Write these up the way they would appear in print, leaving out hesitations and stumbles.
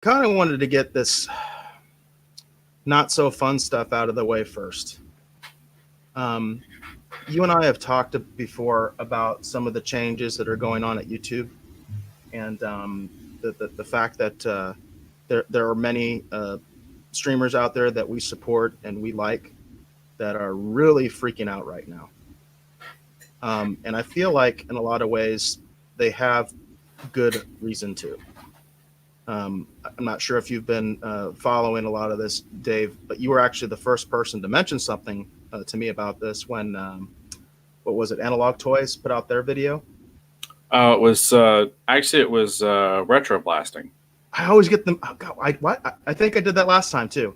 kind of wanted to get this not so fun stuff out of the way first. Um, you and I have talked before about some of the changes that are going on at YouTube, and the fact that there are many streamers out there that we support and we like that are really freaking out right now. And I feel like in a lot of ways they have good reason to. I'm not sure if you've been following a lot of this, Dave, but you were actually the first person to mention something to me about this when, what was it, Analog Toys put out their video. It was actually it was retro blasting. I always get them. Oh God, I think I did that last time too.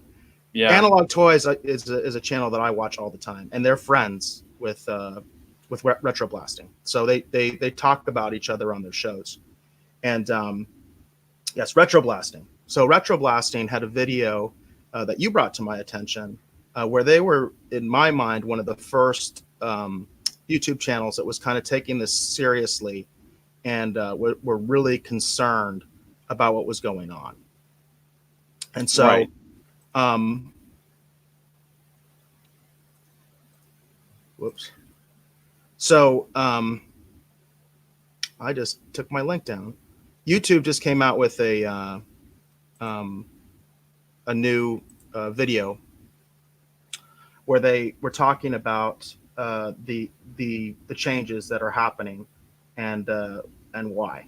Yeah, Analog Toys is a channel that I watch all the time, and they're friends with retro blasting. So they talk about each other on their shows, and yes, retro blasting. So retro blasting had a video that you brought to my attention, where they were, in my mind, one of the first YouTube channels that was kind of taking this seriously, and were really concerned about what was going on. And so, right. Whoops. So I just took my link down. YouTube just came out with a new video where they were talking about the changes that are happening and why.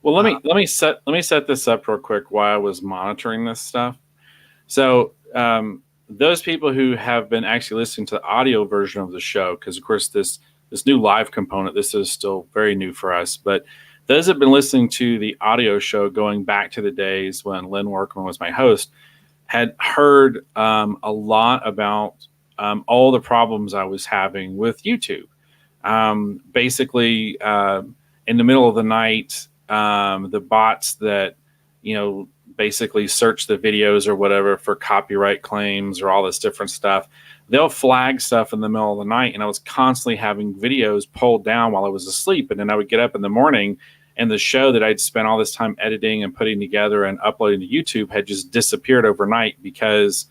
Well, let me set this up real quick. Why I was monitoring this stuff. So those people who have been actually listening to the audio version of the show, because of course this new live component, this is still very new for us, but those have been listening to the audio show going back to the days when Lynn Workman was my host, had heard a lot about all the problems I was having with YouTube. Basically, in the middle of the night, the bots that, basically search the videos or whatever for copyright claims or all this different stuff, they'll flag stuff in the middle of the night. And I was constantly having videos pulled down while I was asleep. And then I would get up in the morning and the show that I'd spent all this time editing and putting together and uploading to YouTube had just disappeared overnight because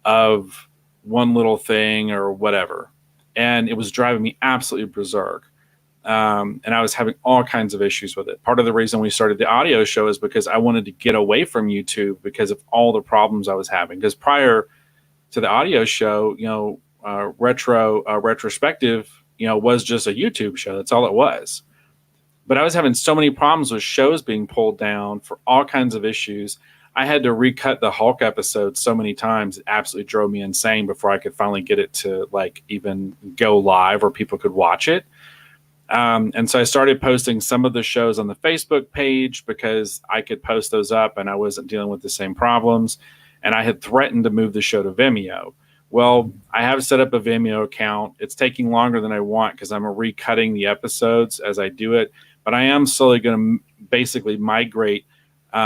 of one little thing or whatever. And it was driving me absolutely berserk. And I was having all kinds of issues with it. Part of the reason we started the audio show is because I wanted to get away from YouTube because of all the problems I was having. Because prior to the audio show, retrospective, was just a YouTube show. That's all it was. But I was having so many problems with shows being pulled down for all kinds of issues. I had to recut the Hulk episode so many times. It absolutely drove me insane before I could finally get it to even go live or people could watch it. And so I started posting some of the shows on the Facebook page because I could post those up and I wasn't dealing with the same problems. And I had threatened to move the show to Vimeo. Well, I have set up a Vimeo account. It's taking longer than I want because I'm recutting the episodes as I do it. But I am slowly going to basically migrate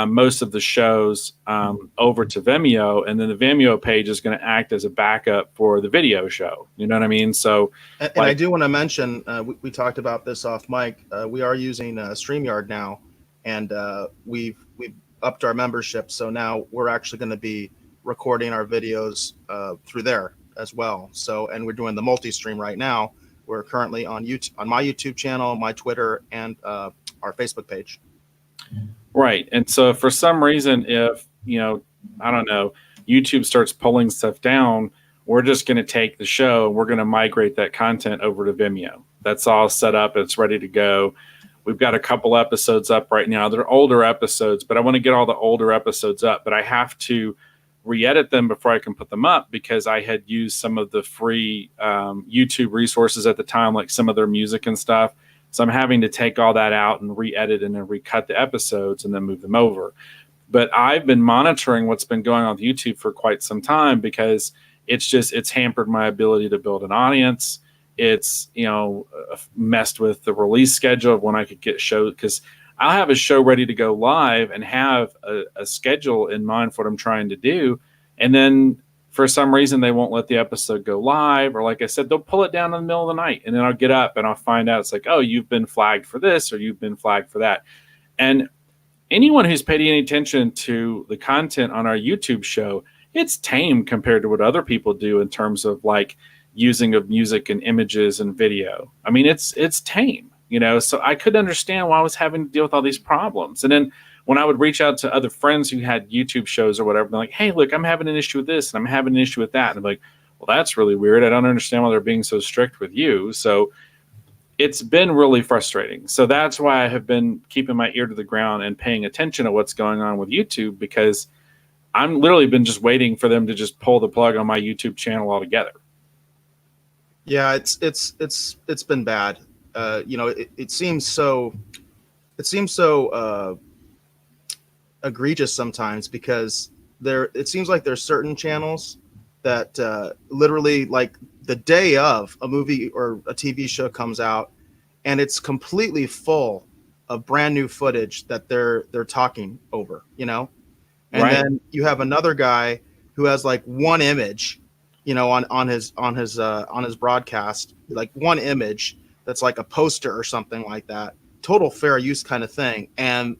most of the shows over to Vimeo, and then the Vimeo page is going to act as a backup for the video show. You know what I mean? So, and I do want to mention, we talked about this off mic. We are using StreamYard now, and we've upped our membership. So now we're actually going to be recording our videos through there as well. So, and we're doing the multi-stream right now. We're currently on YouTube, on my YouTube channel, my Twitter, and our Facebook page. Right. And so for some reason, if, I don't know, YouTube starts pulling stuff down, we're just going to take the show and we're going to migrate that content over to Vimeo. That's all set up. It's ready to go. We've got a couple episodes up right now. They're older episodes, but I want to get all the older episodes up, but I have to re-edit them before I can put them up because I had used some of the free YouTube resources at the time, like some of their music and stuff. So I'm having to take all that out and re-edit and then recut the episodes and then move them over. But I've been monitoring what's been going on with YouTube for quite some time because it's hampered my ability to build an audience. It's, messed with the release schedule of when I could get shows, because I'll have a show ready to go live and have a schedule in mind for what I'm trying to do. And then for some reason, they won't let the episode go live. Or like I said, they'll pull it down in the middle of the night. And then I'll get up and I'll find out it's like, oh, you've been flagged for this or you've been flagged for that. And anyone who's paid any attention to the content on our YouTube show, it's tame compared to what other people do in terms of like using of music and images and video. I mean, it's tame, you know. So I could understand why I was having to deal with all these problems. And then when I would reach out to other friends who had YouTube shows or whatever, they're like, "Hey, look, I'm having an issue with this, and I'm having an issue with that," and I'm like, "Well, that's really weird. I don't understand why they're being so strict with you." So it's been really frustrating. So that's why I have been keeping my ear to the ground and paying attention to what's going on with YouTube, because I'm literally been just waiting for them to just pull the plug on my YouTube channel altogether. Yeah, it's been bad. You know, it seems so egregious sometimes, because it seems like there's certain channels that literally, like, the day of a movie or a TV show comes out, and it's completely full of brand new footage that they're talking over, you know. And Right. then you have another guy who has like one image, you know, on his broadcast, like one image that's like a poster or something like that, total fair use kind of thing, and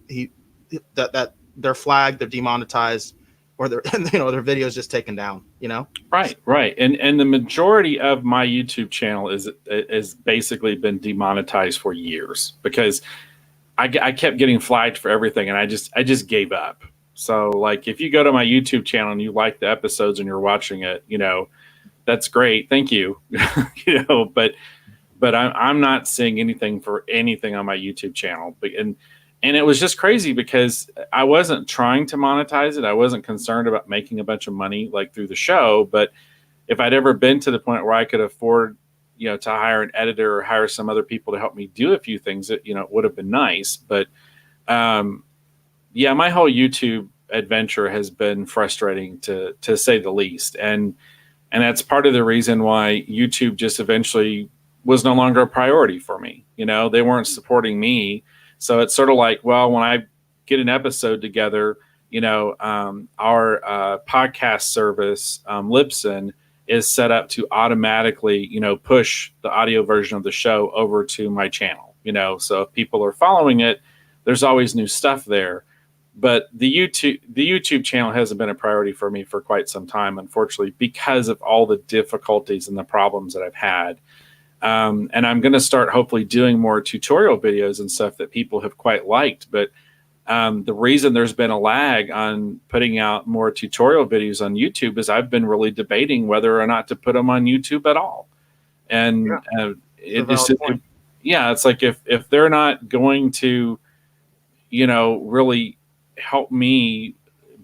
that they're flagged, they're demonetized, or their you know, their video is just taken down, you know. Right. And the majority of my YouTube channel is basically been demonetized for years, because I kept getting flagged for everything, and I just gave up. So like, if you go to my YouTube channel and you like the episodes and you're watching it, you know, that's great. Thank you. You know, but I'm not seeing anything for anything on my YouTube channel. And it was just crazy, because I wasn't trying to monetize it. I wasn't concerned about making a bunch of money like through the show. But if I'd ever been to the point where I could afford, you know, to hire an editor or hire some other people to help me do a few things, that, you know, it would have been nice. But yeah, my whole YouTube adventure has been frustrating to say the least. And that's part of the reason why YouTube just eventually was no longer a priority for me. You know, they weren't supporting me. So it's sort of like, well, when I get an episode together, you know, our podcast service, Libsyn, is set up to automatically, you know, push the audio version of the show over to my channel, you know. So if people are following it, there's always new stuff there. But the YouTube channel hasn't been a priority for me for quite some time, unfortunately, because of all the difficulties and the problems that I've had. And I'm going to start hopefully doing more tutorial videos and stuff that people have quite liked. But the reason there's been a lag on putting out more tutorial videos on YouTube is I've been really debating whether or not to put them on YouTube at all. And it's like, if they're not going to, you know, really help me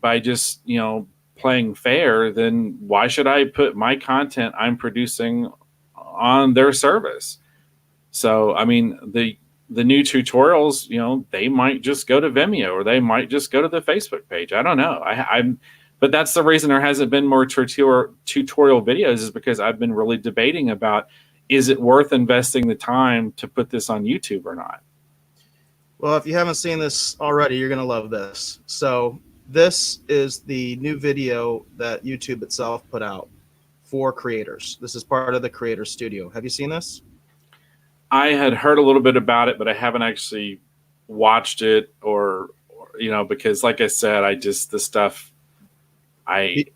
by just, you know, playing fair, then why should I put my content I'm producing on their service? So, I mean, the new tutorials, you know, they might just go to Vimeo, or they might just go to the Facebook page. I don't know. But that's the reason there hasn't been more tutorial videos, is because I've been really debating about, is it worth investing the time to put this on YouTube or not? Well, if you haven't seen this already, you're going to love this. So this is the new video that YouTube itself put out for creators. This is part of the Creator Studio. Have you seen this? I had heard a little bit about it, but I haven't actually watched it, or you know, because like I said, the stuff you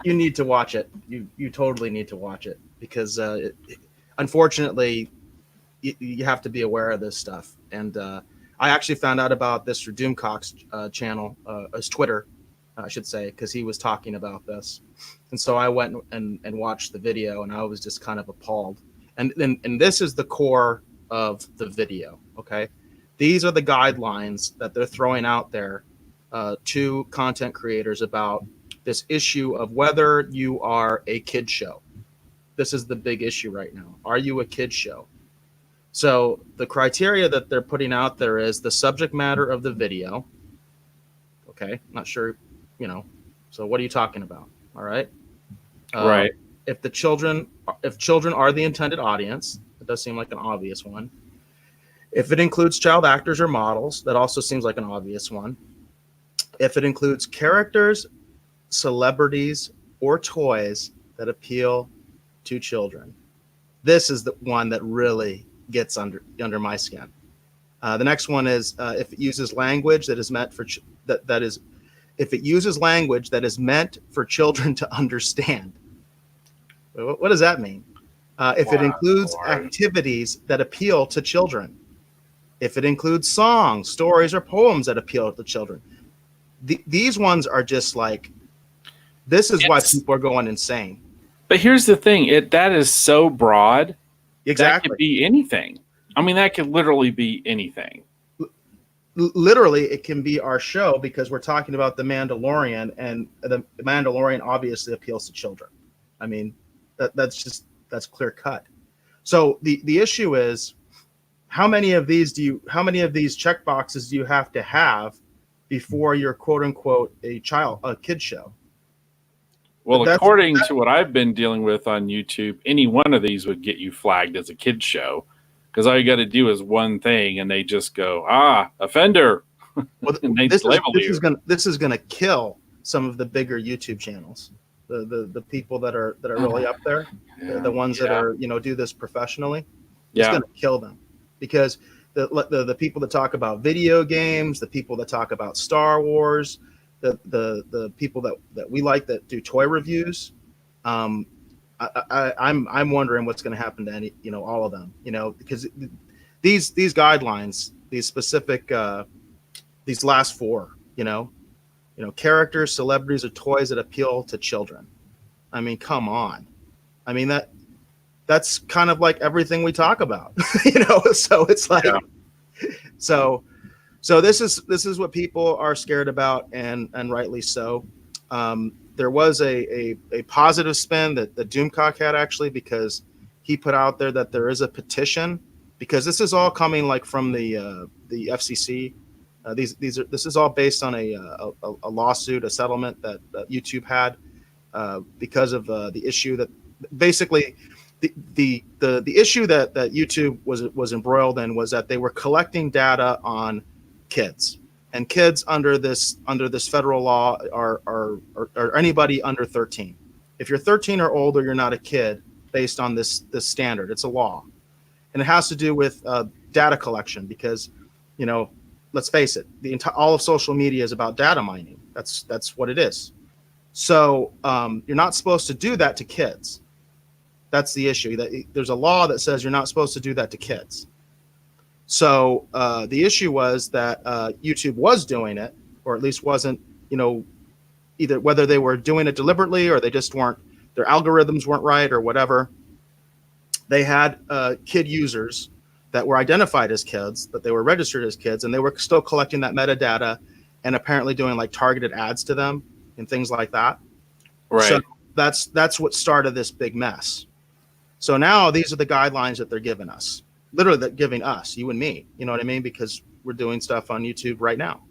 need to watch it. You totally need to watch it, because unfortunately, you have to be aware of this stuff. And I actually found out about this through Doomcock's channel, his Twitter, I should say, because he was talking about this. And so I went and watched the video, and I was just kind of appalled. And this is the core of the video, okay? These are the guidelines that they're throwing out there to content creators about this issue of whether you are a kid show. This is the big issue right now. Are you a kid show? So the criteria that they're putting out there is the subject matter of the video. Okay, not sure, you know. So what are you talking about? All right. Right. If children are the intended audience, it does seem like an obvious one. If it includes child actors or models, that also seems like an obvious one. If it includes characters, celebrities, or toys that appeal to children, this is the one that really gets under my skin. The next one is if it uses language that is meant for if it uses language that is meant for children to understand. What does that mean? If it includes activities that appeal to children, if it includes songs, stories, or poems that appeal to children. These ones are just like, this is why people are going insane. But here's the thing, that is so broad. Exactly. That could be anything. I mean, that could literally be anything. Literally, it can be our show because we're talking about The Mandalorian, and The Mandalorian obviously appeals to children. I mean, that's clear cut. So the issue is, how many of these check boxes do you have to have before you're quote unquote a kid show? Well, according to what I've been dealing with on YouTube, any one of these would get you flagged as a kid show, because all you got to do is one thing, and they just go, offender. Well, and they this is gonna kill some of the bigger YouTube channels, the people that are really up there, the ones that are do this professionally. It's gonna kill them, because the people that talk about video games, the people that talk about Star Wars, the people that we like that do toy reviews, I'm wondering what's going to happen to all of them, because these guidelines, these specific these last four, characters, celebrities, or toys that appeal to children. I mean, come on. I mean, that's kind of like everything we talk about, so it's like, So this is what people are scared about, and rightly so. There was a positive spin that Doomcock had, actually, because he put out there that there is a petition, because this is all coming like from the FCC. This is all based on a lawsuit, a settlement that YouTube had because of the issue that basically the issue that YouTube was embroiled in was that they were collecting data on kids, and kids under this federal law are anybody under 13. If you're 13 or older, you're not a kid based on this standard. It's a law, and it has to do with data collection, because let's face it, all of social media is about data mining. That's what it is. So you're not supposed to do that to kids. That's the issue. That there's a law that says you're not supposed to do that to kids. So the issue was that YouTube was doing it, or at least wasn't, either whether they were doing it deliberately or they just weren't, their algorithms weren't right or whatever. They had kid users that were identified as kids, that they were registered as kids, and they were still collecting that metadata and apparently doing like targeted ads to them and things like that. Right. So that's what started this big mess. So now these are the guidelines that they're giving us. Literally, that giving us, you and me, you know what I mean? Because we're doing stuff on YouTube right now.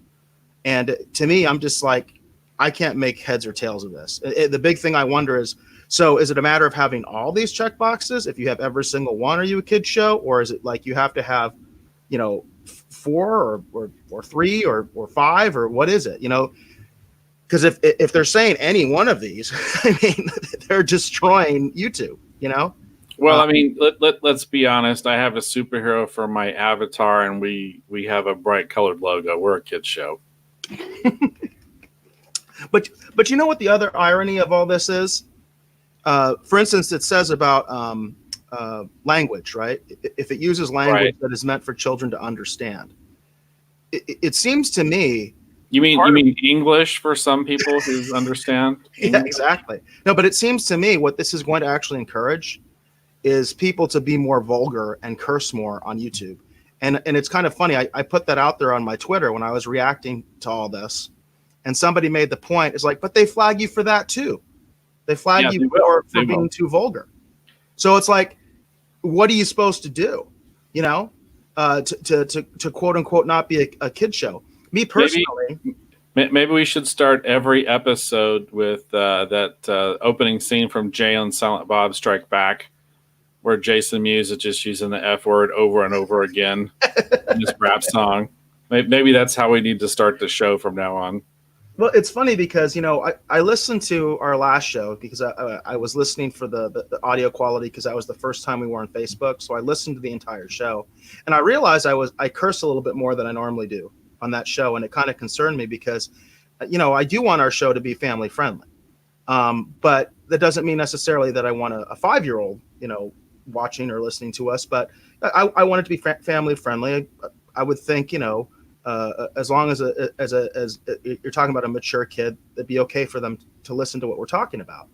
And to me, I'm just like, I can't make heads or tails of this. The big thing I wonder is, so is it a matter of having all these check boxes? If you have every single one, are you a kid show? Or is it like you have to have, 4 or 3 or 5, or what is it? Because if they're saying any one of these, I mean, they're destroying YouTube, Well, I mean, let's be honest. I have a superhero for my avatar, and we have a bright colored logo. We're a kids show. But you know what the other irony of all this is? For instance, it says about language, right? If it uses language that is meant for children to understand, it seems to me. You mean English for some people who understand? Yeah, exactly. No, but it seems to me what this is going to actually encourage is people to be more vulgar and curse more on YouTube. And it's kind of funny. I put that out there on my Twitter when I was reacting to all this. And somebody made the point, it's like, but they flag you for that too. They flag you for being too vulgar. So it's like, what are you supposed to do? To quote unquote not be a kid show. Me personally. Maybe we should start every episode with that opening scene from Jay and Silent Bob Strike Back, where Jason Mewes is just using the F word over and over again in this rap song. Maybe that's how we need to start the show from now on. Well, it's funny because I listened to our last show because I was listening for the audio quality because that was the first time we were on Facebook. So I listened to the entire show, and I realized I cursed a little bit more than I normally do on that show, and it kind of concerned me because I do want our show to be family friendly, but that doesn't mean necessarily that I want a 5-year-old watching or listening to us, but I want it to be family friendly. I would think as long as you're talking about a mature kid, it'd be okay for them to listen to what we're talking about.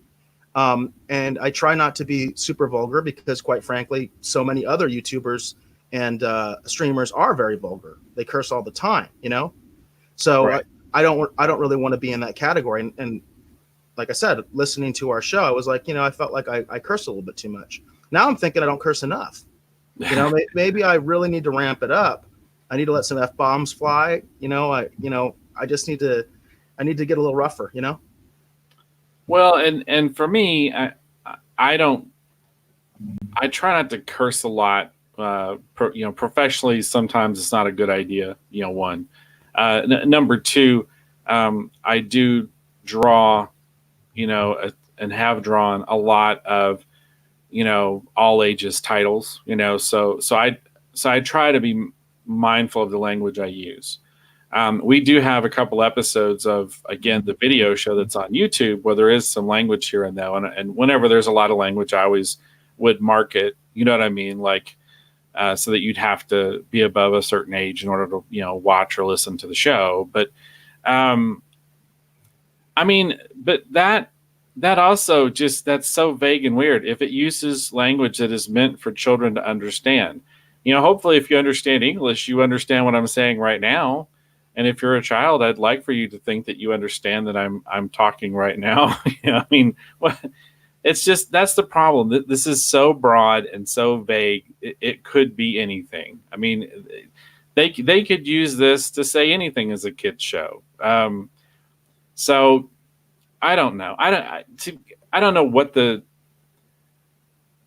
And I try not to be super vulgar because, quite frankly, so many other YouTubers and streamers are very vulgar. They curse all the time, So Right. I don't really want to be in that category. And like I said, listening to our show, I was like, I felt like I cursed a little bit too much. Now I'm thinking I don't curse enough. Maybe I really need to ramp it up. I need to let some F bombs fly. I just I need to get a little rougher. Well, and for me, I don't. I try not to curse a lot. Professionally, sometimes it's not a good idea. One. Number two, I do draw, and have drawn a lot of, all ages titles. So I try to be mindful of the language I use. We do have a couple episodes of, again, the video show that's on YouTube where there is some language here and there. And whenever there's a lot of language, I always would mark it. You know what I mean? Like, so that you'd have to be above a certain age in order to, watch or listen to the show. But, but that also just, that's so vague and weird. If it uses language that is meant for children to understand, hopefully if you understand English, you understand what I'm saying right now. And if you're a child, I'd like for you to think that you understand that I'm talking right now. What? It's just, that's the problem. This is so broad and so vague. It could be anything. They could use this to say anything as a kids show. So I don't know. I don't know what the.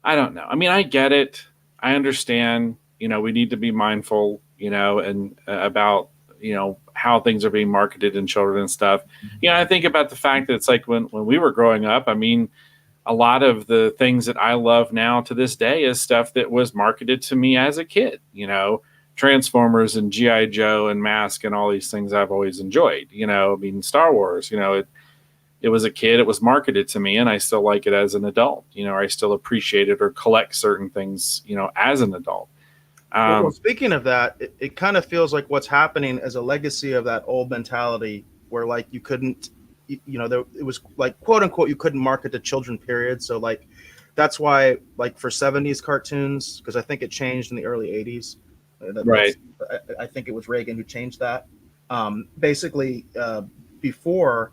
I don't know. I get it. I understand. We need to be mindful. And about how things are being marketed in children and stuff. I think about the fact that it's like when we were growing up. A lot of the things that I love now to this day is stuff that was marketed to me as a kid. Transformers and GI Joe and Mask and all these things I've always enjoyed. Star Wars. It was a kid. It was marketed to me, and I still like it as an adult. I still appreciate it or collect certain things. As an adult. Well, speaking of that, it kind of feels like what's happening as a legacy of that old mentality where like you couldn't, it was like, quote unquote, you couldn't market to children, period. So like, that's why like for 70s cartoons, because I think it changed in the early 80s. Right. I think it was Reagan who changed that. Basically, before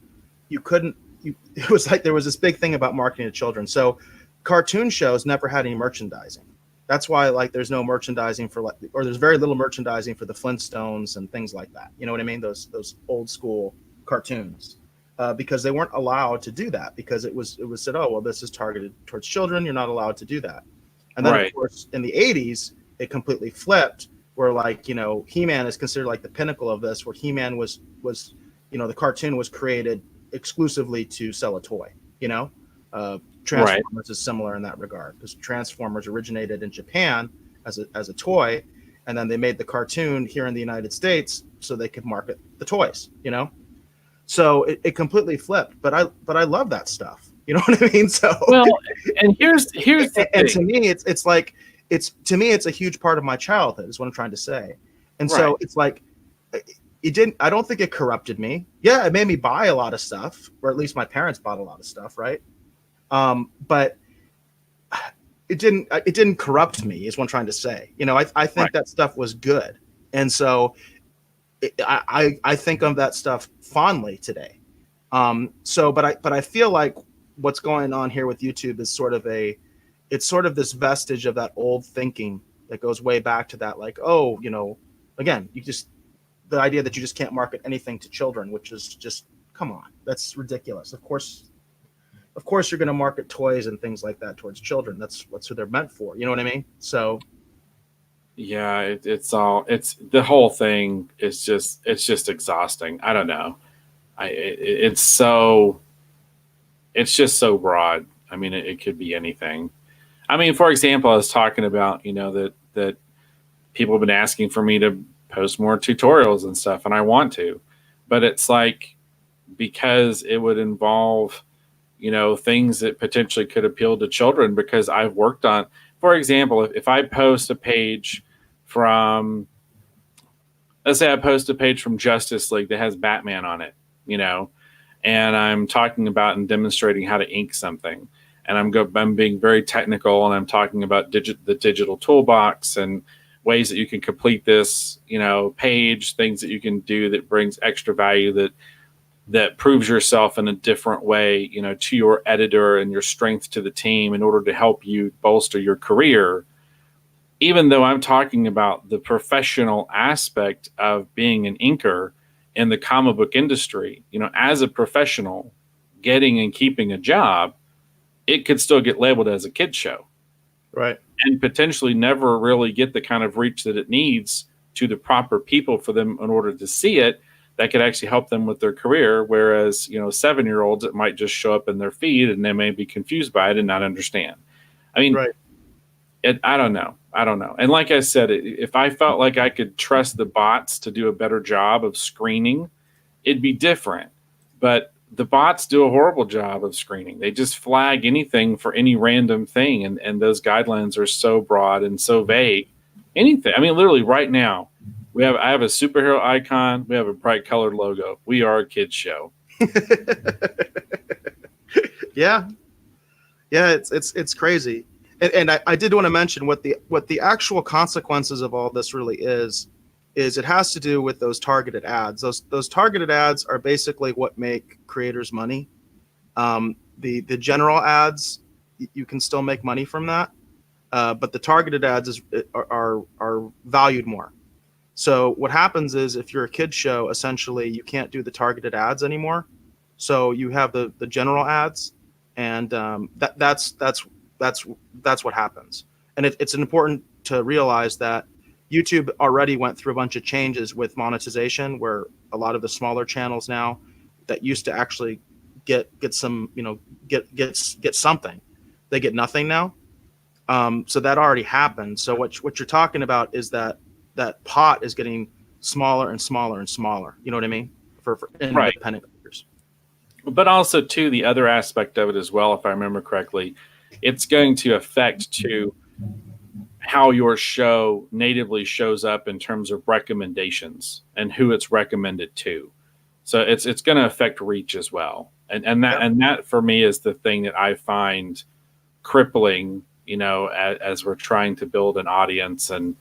you couldn't, it was like there was this big thing about marketing to children. So cartoon shows never had any merchandising. That's why like there's no merchandising for or there's very little merchandising for the Flintstones and things like that. You know what I mean? Those old school cartoons, because they weren't allowed to do that because it was said, oh well, this is targeted towards children. You're not allowed to do that. And then of course in the 80s it completely flipped where like He-Man is considered like the pinnacle of this, where He-Man was the cartoon was created exclusively to sell a toy. Transformers is similar in that regard because Transformers originated in Japan as a toy, and then they made the cartoon here in the United States so they could market the toys. So it completely flipped. But I love that stuff. You know what I mean? So well, and here's the and thing. to me it's like it's a huge part of my childhood is what I'm trying to say. And so it's like I don't think it corrupted me. Yeah, it made me buy a lot of stuff, or at least my parents bought a lot of stuff, right? But it didn't corrupt me is what I'm trying to say. I think that stuff was good. And so I think of that stuff fondly today. But I feel like what's going on here with YouTube is it's sort of this vestige of that old thinking that goes way back to that, like, again, the idea that you just can't market anything to children, which is just, come on, that's ridiculous. Of course you're going to market toys and things like that towards children. That's what they're meant for. You know what I mean? So yeah, it's the whole thing is just, it's just exhausting. I don't know. It's just so broad. I mean, it could be anything. I mean, for example, I was talking about, that people have been asking for me to post more tutorials and stuff, and I want to, but it's like, because it would involve, things that potentially could appeal to children, because I've worked on, for example, if I post a page from, let's say I post a page from Justice League that has Batman on it, and I'm talking about and demonstrating how to ink something. And I'm being very technical, and I'm talking about the digital toolbox and ways that you can complete this, page, things that you can do that brings extra value, that proves yourself in a different way, to your editor and your strength to the team in order to help you bolster your career. Even though I'm talking about the professional aspect of being an inker in the comic book industry, as a professional getting and keeping a job, it could still get labeled as a kid show. Right. And potentially never really get the kind of reach that it needs to the proper people for them in order to see it, that could actually help them with their career. Whereas, 7-year-olds, it might just show up in their feed and they may be confused by it and not understand. I mean, right. I don't know. And like I said, if I felt like I could trust the bots to do a better job of screening, it'd be different. But the bots do a horrible job of screening. They just flag anything for any random thing. And those guidelines are so broad and so vague. Anything. I mean, literally right now, I have a superhero icon. We have a bright colored logo. We are a kids show. Yeah. It's crazy. And I did want to mention what the actual consequences of all this really is it has to do with those targeted ads. Those targeted ads are basically what make creators money. The general ads, you can still make money from that, but the targeted ads are valued more. So what happens is, if you're a kid show, essentially you can't do the targeted ads anymore. So you have the general ads, and that's what happens. And it's important to realize that YouTube already went through a bunch of changes with monetization, where a lot of the smaller channels now that used to actually get some, get something, they get nothing now. So that already happened. So what you're talking about is that pot is getting smaller and smaller and smaller. You know what I mean? For independent creators. But also, too, the other aspect of it as well, if I remember correctly, it's going to affect to how your show natively shows up in terms of recommendations and who it's recommended to. So it's going to affect reach as well. And that for me is the thing that I find crippling, as we're trying to build an audience and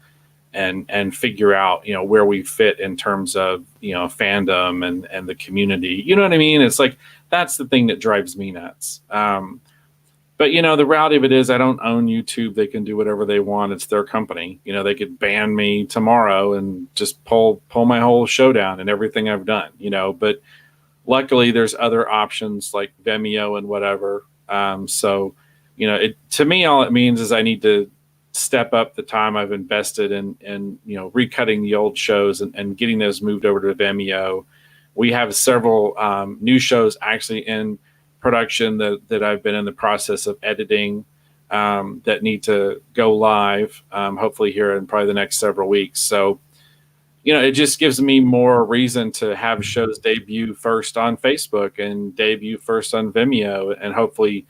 figure out, where we fit in terms of, fandom and the community. You know what I mean? It's like, that's the thing that drives me nuts. But, the reality of it is, I don't own YouTube. They can do whatever they want. It's their company. They could ban me tomorrow and just pull my whole show down and everything I've done, but luckily there's other options like Vimeo and whatever. So, to me, all it means is I need to step up the time I've invested in recutting the old shows and getting those moved over to Vimeo. We have several new shows actually in production that I've been in the process of editing that need to go live, hopefully here in probably the next several weeks. So, it just gives me more reason to have shows debut first on Facebook and debut first on Vimeo, and hopefully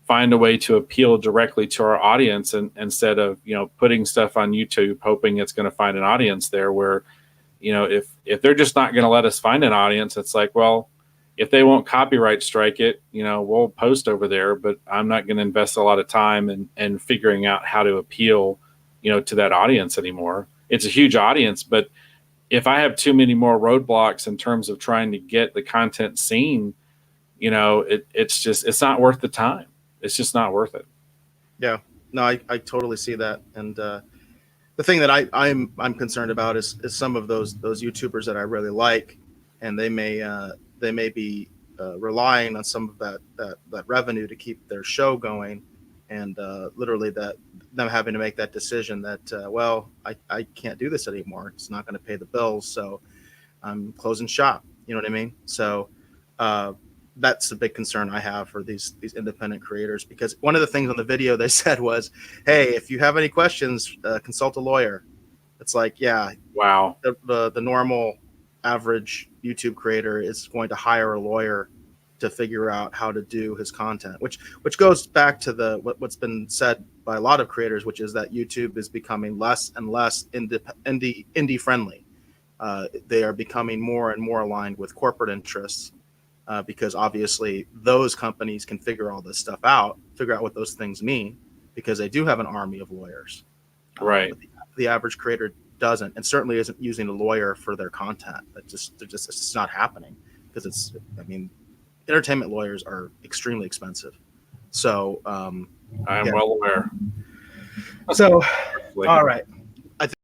find a way to appeal directly to our audience, and instead of putting stuff on YouTube hoping it's going to find an audience there, where if they're just not going to let us find an audience, it's like, well, if they won't copyright strike it, we'll post over there, but I'm not going to invest a lot of time in figuring out how to appeal to that audience anymore. It's a huge audience, but if I have too many more roadblocks in terms of trying to get the content seen, it's not worth the time. It's just not worth it. Yeah, no, I totally see that. And the thing that I'm concerned about is some of those YouTubers that I really like, and they may be relying on some of that revenue to keep their show going, and literally that them having to make that decision that well, I can't do this anymore. It's not going to pay the bills, so I'm closing shop. You know what I mean? So That's a big concern I have for these independent creators, because one of the things on the video they said was, "Hey, if you have any questions, consult a lawyer." It's like, yeah, Wow. the normal average YouTube creator is going to hire a lawyer to figure out how to do his content, which goes back to what's been said by a lot of creators, which is that YouTube is becoming less and less indie friendly. They are becoming more and more aligned with corporate interests, because obviously those companies can figure all this stuff out, figure out what those things mean, because they do have an army of lawyers. Right. But the average creator doesn't, and certainly isn't using a lawyer for their content. It's just not happening, because I mean, entertainment lawyers are extremely expensive. So I am yeah. well aware. So all right.